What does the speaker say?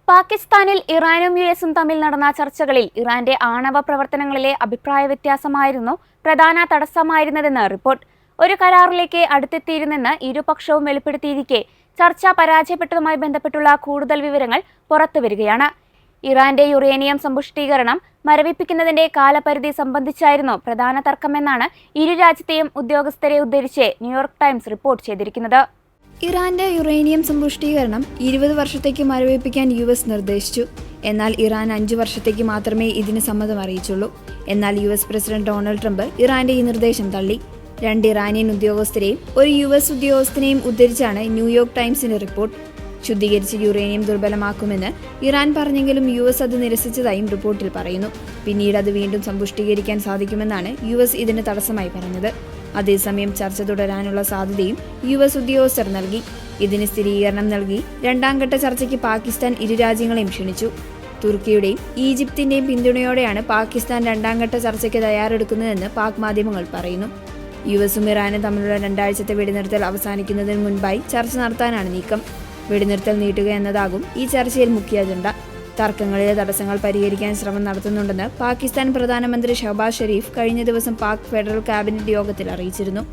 പാകിസ്ഥാനിൽ ഇറാനും യുഎസും തമ്മിൽ നടന്ന ചർച്ചകളിൽ ഇറാന്റെ ആണവ പ്രവർത്തനങ്ങളിലെ അഭിപ്രായ വ്യത്യാസമായിരുന്നു പ്രധാന തടസ്സമായിരുന്നതെന്ന് റിപ്പോർട്ട്. ഒരു കരാറിലേക്ക് അടുത്തെത്തിയിരുന്നെന്ന് ഇരുപക്ഷവും വെളിപ്പെടുത്തിയിരിക്കെ ചർച്ച പരാജയപ്പെട്ടതുമായി ബന്ധപ്പെട്ടുള്ള കൂടുതൽ വിവരങ്ങൾ പുറത്തുവരികയാണ്. ഇറാന്റെ യുറേനിയം സമ്പുഷ്ടീകരണം മരവിപ്പിക്കുന്നതിന്റെ കാലപരിധി സംബന്ധിച്ചായിരുന്നു പ്രധാന തർക്കമെന്നാണ് ഇരു രാജ്യത്തെയും ഉദ്യോഗസ്ഥരെ ഉദ്ധരിച്ച് ന്യൂയോർക്ക് ടൈംസ് റിപ്പോർട്ട് ചെയ്തിരിക്കുന്നത്. ഇറാന്റെ യുറേനിയം സമ്പുഷ്ടീകരണം 20 വർഷത്തേക്ക് മരവിപ്പിക്കാൻ US നിർദ്ദേശിച്ചു. എന്നാൽ ഇറാൻ 5 വർഷത്തേക്ക് മാത്രമേ ഇതിന് സമ്മതം അറിയിച്ചുള്ളൂ. എന്നാൽ US പ്രസിഡന്റ് ഡൊണാൾഡ് ട്രംപ് ഇറാന്റെ ഈ നിർദ്ദേശം തള്ളി. 2 ഇറാനിയൻ ഉദ്യോഗസ്ഥരെയും ഒരു US ഉദ്യോഗസ്ഥനെയും ഉദ്ധരിച്ചാണ് ന്യൂയോർക്ക് ടൈംസിന്റെ റിപ്പോർട്ട്. ശുദ്ധീകരിച്ച് യുറേനിയം ദുർബലമാക്കുമെന്ന് ഇറാൻ പറഞ്ഞെങ്കിലും US അത് നിരസിച്ചതായും റിപ്പോർട്ടിൽ പറയുന്നു. പിന്നീട് അത് വീണ്ടും സമ്പുഷ്ടീകരിക്കാൻ സാധിക്കുമെന്നാണ് US ഇതിന് തടസ്സമായി പറഞ്ഞത്. അതേസമയം ചർച്ച തുടരാനുള്ള സാധ്യതയും US ഉദ്യോഗസ്ഥർ നൽകി. ഇതിന് സ്ഥിരീകരണം നൽകി രണ്ടാംഘട്ട ചർച്ചയ്ക്ക് പാകിസ്ഥാൻ ഇരു രാജ്യങ്ങളെയും ക്ഷണിച്ചു. തുർക്കിയുടെയും ഈജിപ്തിന്റെയും പിന്തുണയോടെയാണ് പാകിസ്ഥാൻ രണ്ടാംഘട്ട ചർച്ചയ്ക്ക് തയ്യാറെടുക്കുന്നതെന്ന് പാക് മാധ്യമങ്ങൾ പറയുന്നു. USഉം ഇറാനും തമ്മിലുള്ള 2 ആഴ്ചത്തെ വെടിനിർത്തൽ അവസാനിക്കുന്നതിന് മുൻപായി ചർച്ച നടത്താനാണ് നീക്കം. വെടിനിർത്തൽ നീട്ടുക എന്നതാകും ഈ ചർച്ചയിൽ മുഖ്യ അജണ്ട. തർക്കങ്ങളിലെ തടസ്സങ്ങൾ പരിഹരിക്കാൻ ശ്രമം നടത്തുന്നുണ്ടെന്ന് പാകിസ്ഥാൻ പ്രധാനമന്ത്രി ഷഹബാസ് ഷെരീഫ് കഴിഞ്ഞ ദിവസം പാക് ഫെഡറൽ ക്യാബിനറ്റ് യോഗത്തിൽ അറിയിച്ചിരുന്നു.